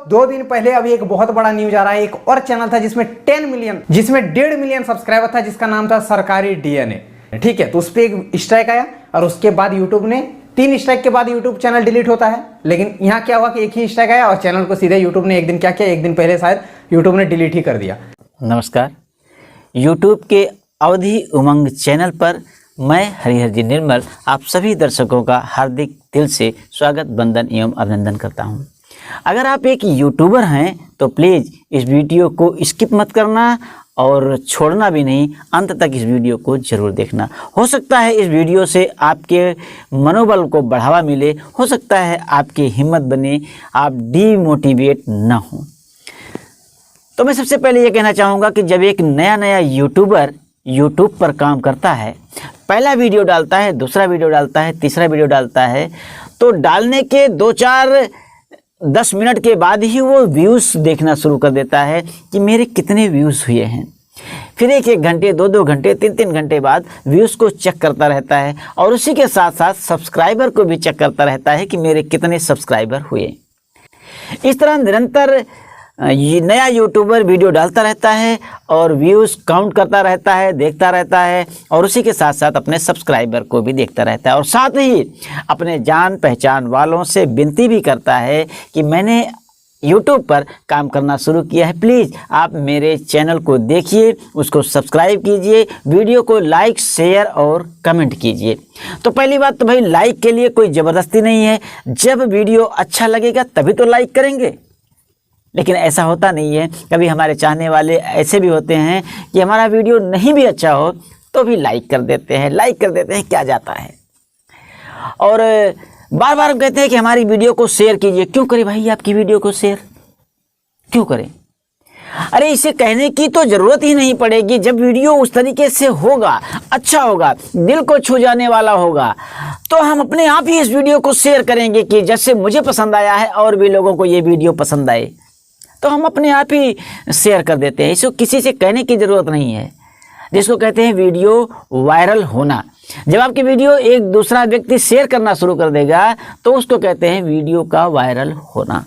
2 दिन पहले अभी एक बहुत बड़ा न्यूज आ रहा है। एक और चैनल था जिसमें 10 मिलियन, जिसमें 1.5 मिलियन सब्सक्राइबर था, जिसका नाम था सरकारी डीएनए। ठीक है, तो उस पर एक स्ट्राइक आया और उसके बाद यूट्यूब ने 3 स्ट्राइक के बाद यूट्यूब चैनल डिलीट होता है। लेकिन यहाँ क्या हुआ कि एक ही स्ट्राइक आया और चैनल को सीधे यूट्यूब ने एक दिन क्या किया, एक दिन पहले शायद यूट्यूब ने डिलीट ही कर दिया। नमस्कार, यूट्यूब के अवधि उमंग चैनल पर मैं हरिहर जी निर्मल आप सभी दर्शकों का हार्दिक दिल से स्वागत, वंदन एवं अभिनंदन करता हूं। अगर आप एक यूट्यूबर हैं तो प्लीज़ इस वीडियो को स्किप मत करना और छोड़ना भी नहीं, अंत तक इस वीडियो को ज़रूर देखना। हो सकता है इस वीडियो से आपके मनोबल को बढ़ावा मिले, हो सकता है आपकी हिम्मत बने, आप डीमोटिवेट ना हो। तो मैं सबसे पहले ये कहना चाहूँगा कि जब एक नया यूट्यूबर यूट्यूब पर काम करता है, पहला वीडियो डालता है, दूसरा वीडियो डालता है, तीसरा वीडियो डालता है, तो डालने के 2-4-10 मिनट के बाद ही वो व्यूज़ देखना शुरू कर देता है कि मेरे कितने व्यूज़ हुए हैं। फिर 1-1 घंटे, 2-2 घंटे, 3-3 घंटे बाद व्यूज़ को चेक करता रहता है और उसी के साथ साथ सब्सक्राइबर को भी चेक करता रहता है कि मेरे कितने सब्सक्राइबर हुए। इस तरह निरंतर ये नया यूट्यूबर वीडियो डालता रहता है और व्यूज़ काउंट करता रहता है, देखता रहता है और उसी के साथ साथ अपने सब्सक्राइबर को भी देखता रहता है और साथ ही अपने जान पहचान वालों से विनती भी करता है कि मैंने यूट्यूब पर काम करना शुरू किया है, प्लीज़ आप मेरे चैनल को देखिए, उसको सब्सक्राइब कीजिए, वीडियो को लाइक, शेयर और कमेंट कीजिए। तो पहली बात तो भाई, लाइक के लिए कोई ज़बरदस्ती नहीं है। जब वीडियो अच्छा लगेगा तभी तो लाइक करेंगे, लेकिन ऐसा होता नहीं है। कभी हमारे चाहने वाले ऐसे भी होते हैं कि हमारा वीडियो नहीं भी अच्छा हो तो भी लाइक कर देते हैं, क्या जाता है। और बार बार हम कहते हैं कि हमारी वीडियो को शेयर कीजिए। क्यों करें भाई आपकी वीडियो को शेयर, क्यों करें? अरे इसे कहने की तो ज़रूरत ही नहीं पड़ेगी। जब वीडियो उस तरीके से होगा, अच्छा होगा, दिल को छू जाने वाला होगा, तो हम अपने आप ही इस वीडियो को शेयर करेंगे कि जैसे मुझे पसंद आया है और भी लोगों को ये वीडियो पसंद आए, तो हम अपने आप ही शेयर कर देते हैं। इसको किसी से कहने की ज़रूरत नहीं है, जिसको कहते हैं वीडियो वायरल होना। जब आपकी वीडियो एक दूसरा व्यक्ति शेयर करना शुरू कर देगा तो उसको कहते हैं वीडियो का वायरल होना।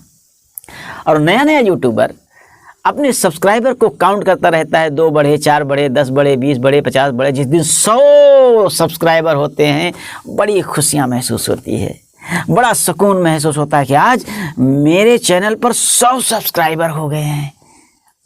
और नया यूट्यूबर अपने सब्सक्राइबर को काउंट करता रहता है, 2 बढ़े, 4 बढ़े, 10 बढ़े, 20 बढ़े, 50 बढ़े। जिस दिन 100 सब्सक्राइबर होते हैं बड़ी खुशियाँ महसूस होती है, बड़ा सुकून महसूस होता है कि आज मेरे चैनल पर 100 सब्सक्राइबर हो गए हैं,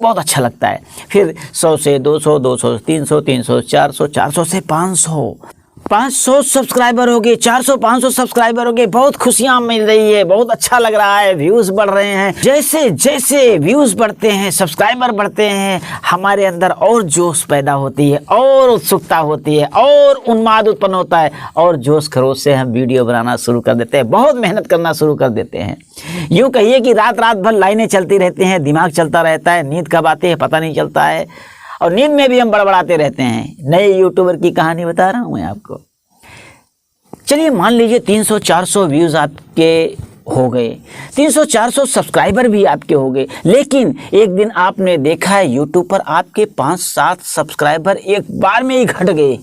बहुत अच्छा लगता है। फिर 100 से 200, 200 से 300, 300 से 400, 400 से 500 सब्सक्राइबर हो गए, 400-500 सब्सक्राइबर हो गए। बहुत खुशियाँ मिल रही है, बहुत अच्छा लग रहा है, व्यूज़ बढ़ रहे हैं। जैसे जैसे व्यूज़ बढ़ते हैं, सब्सक्राइबर बढ़ते हैं, हमारे अंदर और जोश पैदा होती है, और उत्सुकता होती है, और उन्माद उत्पन्न होता है, और जोश खरोश से हम वीडियो बनाना शुरू कर देते हैं, बहुत मेहनत करना शुरू कर देते हैं। यूँ कहिए कि रात भर लाइनें चलती रहती हैं, दिमाग चलता रहता है, नींद कब आती है पता नहीं चलता है, और नींद में भी हम बड़बड़ाते रहते हैं। नए यूट्यूबर की कहानी बता रहा हूँ मैं आपको। चलिए मान लीजिए 300-400 व्यूज़ आपके हो गए, 300-400 सब्सक्राइबर भी आपके हो गए, लेकिन एक दिन आपने देखा है यूट्यूब पर आपके 5-7 सब्सक्राइबर एक बार में ही घट गए।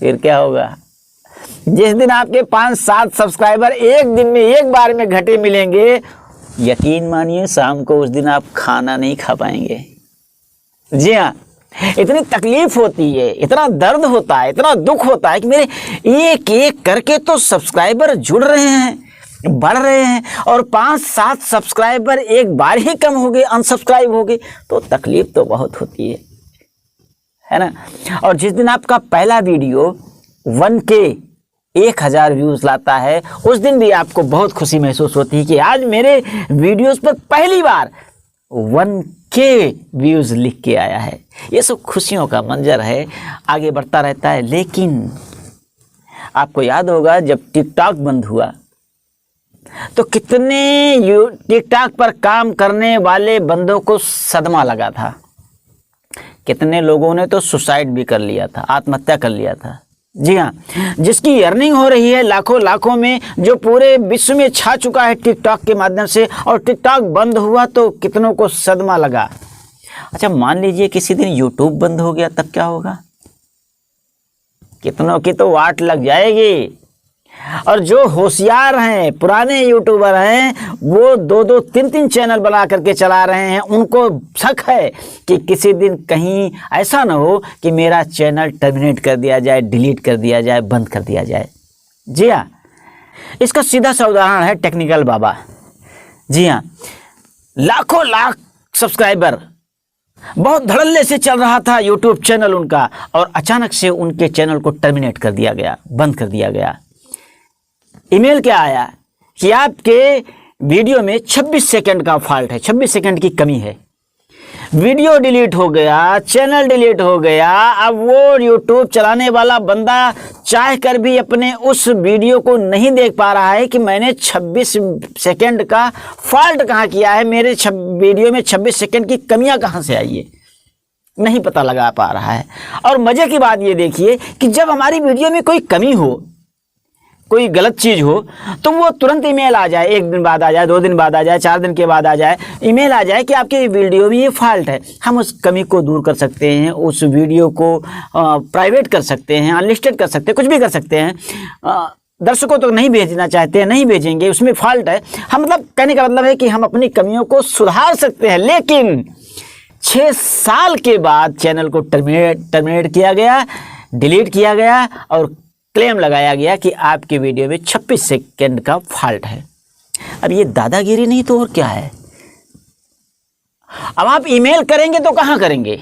फिर क्या होगा? जिस दिन आपके 5-7 सब्सक्राइबर एक दिन में एक बार में घटे मिलेंगे, यकीन मानिए शाम को उस दिन आप खाना नहीं खा पाएंगे। जी हाँ, इतनी तकलीफ होती है, इतना दर्द होता है, इतना दुख होता है कि मेरे एक एक करके तो सब्सक्राइबर जुड़ रहे हैं, बढ़ रहे हैं, और 5-7 सब्सक्राइबर एक बार ही कम हो गए, अनसब्सक्राइब हो गए, तो तकलीफ तो बहुत होती है ना। और जिस दिन आपका पहला वीडियो 1K 1000 व्यूज़ लाता है, उस दिन भी आपको बहुत खुशी महसूस होती है कि आज मेरे वीडियोस पर पहली बार 1K व्यूज़ लिख के आया है। ये सब खुशियों का मंजर है, आगे बढ़ता रहता है। लेकिन आपको याद होगा जब टिकटॉक बंद हुआ तो कितने टिकटॉक पर काम करने वाले बंदों को सदमा लगा था, कितने लोगों ने तो सुसाइड भी कर लिया था, आत्महत्या कर लिया था। जी हाँ, जिसकी अर्निंग हो रही है लाखों में, जो पूरे विश्व में छा चुका है टिकटॉक के माध्यम से, और टिकटॉक बंद हुआ तो कितनों को सदमा लगा। अच्छा मान लीजिए किसी दिन यूट्यूब बंद हो गया, तब क्या होगा? कितनों की तो वाट लग जाएगी। और जो होशियार हैं, पुराने यूट्यूबर हैं, वो 2-2, 3-3 चैनल बना करके चला रहे हैं। उनको शक है कि किसी दिन कहीं ऐसा ना हो कि मेरा चैनल टर्मिनेट कर दिया जाए, डिलीट कर दिया जाए, बंद कर दिया जाए। जी हाँ, इसका सीधा सा उदाहरण है टेक्निकल बाबा। जी हाँ, लाखों लाख सब्सक्राइबर, बहुत धड़ल्ले से चल रहा था यूट्यूब चैनल उनका, और अचानक से उनके चैनल को टर्मिनेट कर दिया गया, बंद कर दिया गया। ईमेल क्या आया कि आपके वीडियो में 26 सेकंड का फॉल्ट है, 26 सेकंड की कमी है। वीडियो डिलीट हो गया, चैनल डिलीट हो गया। अब वो यूट्यूब चलाने वाला बंदा चाह कर भी अपने उस वीडियो को नहीं देख पा रहा है कि मैंने 26 सेकंड का फॉल्ट कहाँ किया है, मेरे वीडियो में 26 सेकंड की कमियां कहाँ से आई है, नहीं पता लगा पा रहा है। और मजे की बात ये देखिए कि जब हमारी वीडियो में कोई कमी हो, कोई गलत चीज़ हो, तो वो तुरंत ईमेल आ जाए, 1 दिन बाद आ जाए, 2 दिन बाद आ जाए, 4 दिन के बाद आ जाए, ईमेल आ जाए कि आपके वीडियो में ये फॉल्ट है। हम उस कमी को दूर कर सकते हैं, उस वीडियो को प्राइवेट कर सकते हैं, अनलिस्टेड कर सकते हैं, कुछ भी कर सकते हैं। दर्शकों तो नहीं भेजना चाहते हैं, नहीं भेजेंगे, उसमें फॉल्ट है। हम मतलब कहने का मतलब है कि हम अपनी कमियों को सुधार सकते हैं। लेकिन 6 साल के बाद चैनल को टर्मिनेट किया गया, डिलीट किया गया और क्लेम लगाया गया कि आपके वीडियो में 26 सेकंड का फॉल्ट है। अब ये दादागिरी नहीं तो और क्या है। अब आप ईमेल करेंगे तो कहाँ करेंगे,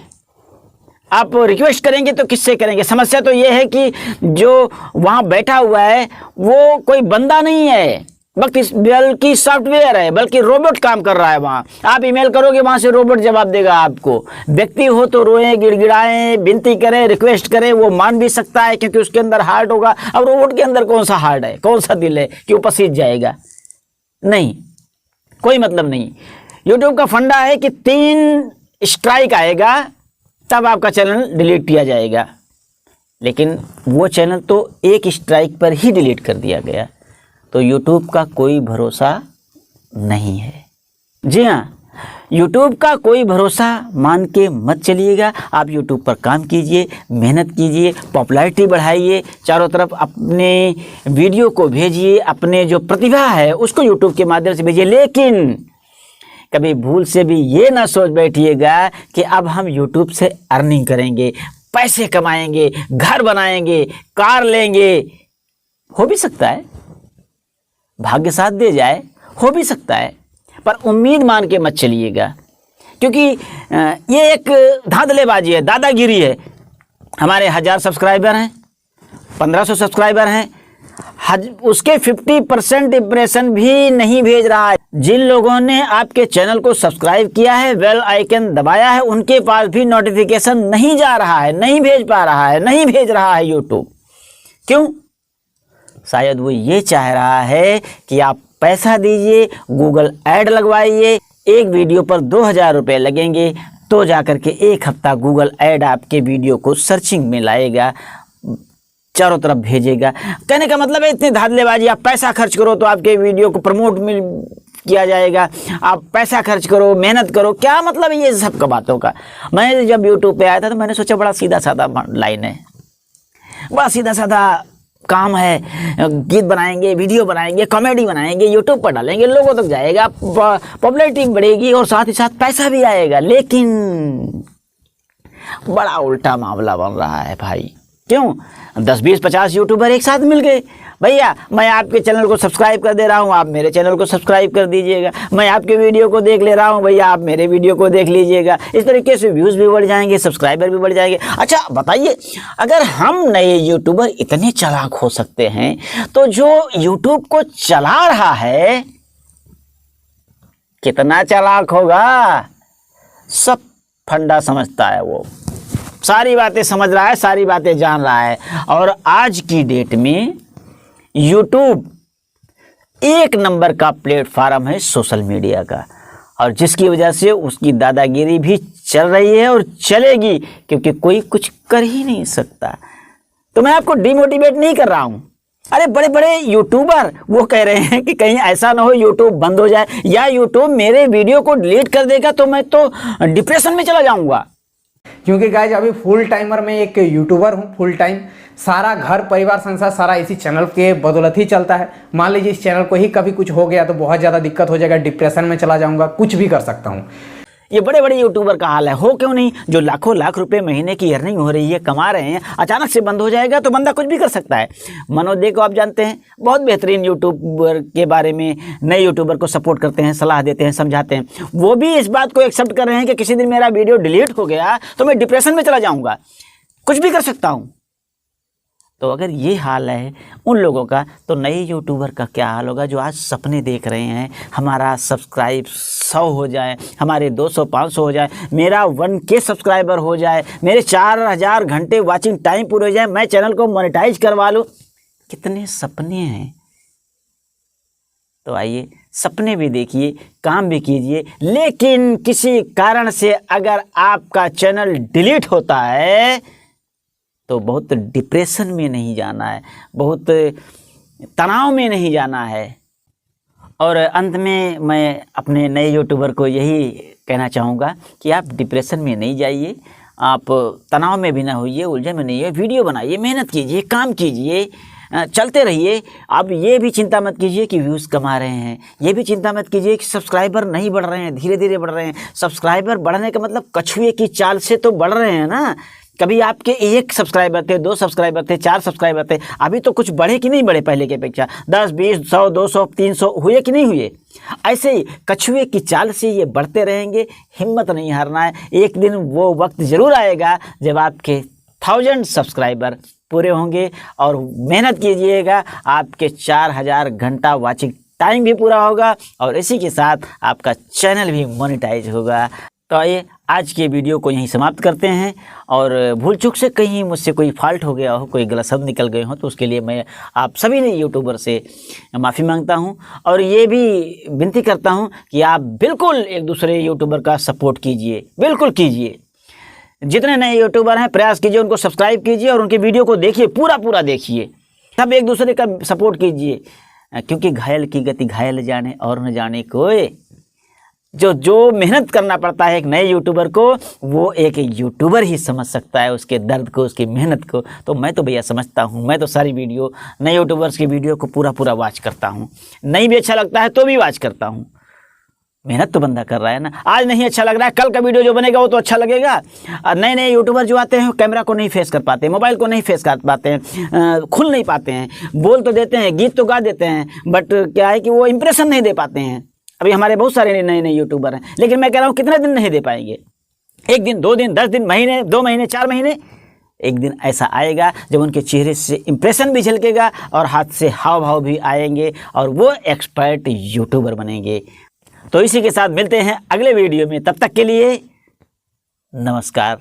आप रिक्वेस्ट करेंगे तो किससे करेंगे। समस्या तो ये है कि जो वहाँ बैठा हुआ है वो कोई बंदा नहीं है, बल्कि सॉफ्टवेयर है, बल्कि रोबोट काम कर रहा है वहाँ। आप ईमेल करोगे, वहाँ से रोबोट जवाब देगा आपको। व्यक्ति हो तो रोए, गिड़गिड़ाएं, विनती करें, रिक्वेस्ट करें, वो मान भी सकता है क्योंकि उसके अंदर हार्ट होगा। अब रोबोट के अंदर कौन सा हार्ट है, कौन सा दिल है कि वो पसीज जाएगा? नहीं, कोई मतलब नहीं। यूट्यूब का फंडा है कि 3 स्ट्राइक आएगा तब आपका चैनल डिलीट किया जाएगा। लेकिन वो चैनल तो 1 स्ट्राइक पर ही डिलीट कर दिया गया। तो यूट्यूब का कोई भरोसा नहीं है। जी हाँ, यूट्यूब का कोई भरोसा मान के मत चलिएगा। आप यूट्यूब पर काम कीजिए, मेहनत कीजिए, पॉपुलैरिटी बढ़ाइए, चारों तरफ अपने वीडियो को भेजिए, अपने जो प्रतिभा है उसको यूट्यूब के माध्यम से भेजिए। लेकिन कभी भूल से भी ये ना सोच बैठिएगा कि अब हम यूट्यूब से अर्निंग करेंगे, पैसे कमाएंगे, घर बनाएंगे, कार लेंगे। हो भी सकता है, भाग्य साथ दे जाए, हो भी सकता है, पर उम्मीद मान के मत चलिएगा, क्योंकि ये एक धांधलेबाजी है, दादागिरी है। हमारे 1000 सब्सक्राइबर हैं, 1500 सब्सक्राइबर हैं, उसके 50% इंप्रेशन भी नहीं भेज रहा है। जिन लोगों ने आपके चैनल को सब्सक्राइब किया है, बेल आइकन दबाया है, उनके पास भी नोटिफिकेशन नहीं जा रहा है, नहीं भेज पा रहा है, नहीं भेज रहा है यूट्यूब। क्यों? शायद वो ये चाह रहा है कि आप पैसा दीजिए, गूगल ऐड लगवाइए, एक वीडियो पर 2000 रुपये लगेंगे, तो जाकर के 1 हफ्ता गूगल ऐड आपके वीडियो को सर्चिंग में लाएगा, चारों तरफ भेजेगा। कहने का मतलब है इतनी धांधलेबाजी। आप पैसा खर्च करो तो आपके वीडियो को प्रमोट किया जाएगा, आप पैसा खर्च करो, मेहनत करो। क्या मतलब है ये सब का बातों का? मैं जब यूट्यूब पे आया था तो मैंने सोचा बड़ा सीधा साधा लाइन है, बड़ा सीधा साधा काम है, गीत बनाएंगे, वीडियो बनाएंगे, कॉमेडी बनाएंगे, यूट्यूब पर डालेंगे, लोगों तक जाएगा, पॉपुलैरिटी बढ़ेगी और साथ ही साथ पैसा भी आएगा। लेकिन बड़ा उल्टा मामला बन रहा है भाई। क्यों? 10, 20, 50 यूट्यूबर एक साथ मिल गए, भैया मैं आपके चैनल को सब्सक्राइब कर दे रहा हूँ, आप मेरे चैनल को सब्सक्राइब कर दीजिएगा। मैं आपके वीडियो को देख ले रहा हूँ, भैया आप मेरे वीडियो को देख लीजिएगा। इस तरीके से व्यूज़ भी बढ़ जाएंगे, सब्सक्राइबर भी बढ़ जाएंगे। अच्छा बताइए, अगर हम नए यूट्यूबर इतने चालाक हो सकते हैं, तो जो यूट्यूब को चला रहा है कितना चालाक होगा? सब फंडा समझता है, वो सारी बातें समझ रहा है, सारी बातें जान रहा है। और आज की डेट में यूट्यूब 1 नंबर का प्लेटफार्म है सोशल मीडिया का, और जिसकी वजह से उसकी दादागिरी भी चल रही है और चलेगी, क्योंकि कोई कुछ कर ही नहीं सकता। तो मैं आपको डिमोटिवेट नहीं कर रहा हूं। अरे बड़े बड़े यूट्यूबर वो कह रहे हैं कि कहीं ऐसा ना हो यूट्यूब बंद हो जाए या यूट्यूब मेरे वीडियो को डिलीट कर देगा तो मैं तो डिप्रेशन में चला जाऊंगा। क्योंकि गाइज अभी फुल टाइमर मैं एक यूट्यूबर हूँ, फुल टाइम सारा घर परिवार संसार सारा इसी चैनल के बदौलत ही चलता है। मान लीजिए इस चैनल को ही कभी कुछ हो गया तो बहुत ज़्यादा दिक्कत हो जाएगा, डिप्रेशन में चला जाऊंगा, कुछ भी कर सकता हूँ। ये बड़े बड़े यूट्यूबर का हाल है, हो क्यों नहीं? जो लाखों लाख रुपए महीने की अर्निंग हो रही है, कमा रहे हैं, अचानक से बंद हो जाएगा तो बंदा कुछ भी कर सकता है। मनोज दे को आप जानते हैं, बहुत बेहतरीन यूट्यूबर के बारे में नए यूट्यूबर को सपोर्ट करते हैं, सलाह देते हैं, समझाते हैं। वो भी इस बात को एक्सेप्ट कर रहे हैं कि किसी दिन मेरा वीडियो डिलीट हो गया तो मैं डिप्रेशन में चला जाऊँगा, कुछ भी कर सकता हूँ। तो अगर ये हाल है उन लोगों का, तो नए यूट्यूबर का क्या हाल होगा जो आज सपने देख रहे हैं हमारा सब्सक्राइब 100 हो जाए, हमारे 200-500 हो जाए, मेरा 1K सब्सक्राइबर हो जाए, मेरे 4000 घंटे वाचिंग टाइम पूरे हो जाए, मैं चैनल को मोनेटाइज करवा लूँ। कितने सपने हैं। तो आइए सपने भी देखिए, काम भी कीजिए, लेकिन किसी कारण से अगर आपका चैनल डिलीट होता है तो बहुत डिप्रेशन में नहीं जाना है, बहुत तनाव में नहीं जाना है। और अंत में मैं अपने नए यूट्यूबर को यही कहना चाहूँगा कि आप डिप्रेशन में नहीं जाइए, आप तनाव में भी ना होइए, उलझन में नहीं है। वीडियो बनाइए, मेहनत कीजिए, काम कीजिए, चलते रहिए। अब ये भी चिंता मत कीजिए कि व्यूज़ कमा रहे हैं, ये भी चिंता मत कीजिए कि सब्सक्राइबर नहीं बढ़ रहे हैं, धीरे धीरे बढ़ रहे हैं। सब्सक्राइबर बढ़ने का मतलब कछुए की चाल से तो बढ़ रहे हैं ना। कभी आपके 1 सब्सक्राइबर थे, 2 सब्सक्राइबर थे, 4 सब्सक्राइबर थे, अभी तो कुछ बढ़े कि नहीं बढ़े पहले की अपेक्षा? 10, 20, 100, 200, 300 हुए कि नहीं हुए? ऐसे ही कछुए की चाल से ये बढ़ते रहेंगे, हिम्मत नहीं हारना है। एक दिन वो वक्त ज़रूर आएगा जब आपके 1000 सब्सक्राइबर पूरे होंगे और मेहनत कीजिएगा, आपके 4000 घंटा वाचिंग टाइम भी पूरा होगा और इसी के साथ आपका चैनल भी मोनेटाइज होगा। तो आइए आज के वीडियो को यहीं समाप्त करते हैं। और भूल चूक से कहीं मुझसे कोई फॉल्ट हो गया हो, कोई गलत शब्द निकल गए हो, तो उसके लिए मैं आप सभी ने यूट्यूबर से माफ़ी मांगता हूं। और ये भी विनती करता हूं कि आप बिल्कुल एक दूसरे यूट्यूबर का सपोर्ट कीजिए, बिल्कुल कीजिए। जितने नए यूट्यूबर हैं प्रयास कीजिए, उनको सब्सक्राइब कीजिए और उनके वीडियो को देखिए, पूरा देखिए। सब एक दूसरे का सपोर्ट कीजिए, क्योंकि घायल की गति घायल जाने और न जाने कोई। जो मेहनत करना पड़ता है एक नए यूट्यूबर को, वो एक यूट्यूबर ही समझ सकता है उसके दर्द को, उसकी मेहनत को। तो मैं तो भैया समझता हूँ, मैं तो सारी वीडियो नए यूट्यूबर्स की वीडियो को पूरा वॉच करता हूँ। नहीं भी अच्छा लगता है तो भी वॉच करता हूँ। मेहनत तो बंदा कर रहा है ना। आज नहीं अच्छा लग रहा है, कल का वीडियो जो बनेगा वो तो अच्छा लगेगा। नए नए यूट्यूबर जो आते हैं कैमरा को नहीं फेस कर पाते, मोबाइल को नहीं फेस कर पाते हैं, खुल नहीं पाते हैं, बोल तो देते हैं, गीत तो गा देते हैं, बट क्या है कि वो इंप्रेशन नहीं दे पाते हैं। अभी हमारे बहुत सारे नए नए यूट्यूबर हैं, लेकिन मैं कह रहा हूँ कितने दिन नहीं दे पाएंगे? 1 दिन, 2 दिन, 10 दिन, महीने, 2 महीने, 4 महीने। एक दिन ऐसा आएगा जब उनके चेहरे से इंप्रेशन भी झलकेगा और हाथ से हाव भाव भी आएंगे और वो एक्सपर्ट यूट्यूबर बनेंगे। तो इसी के साथ मिलते हैं अगले वीडियो में, तब तक के लिए नमस्कार।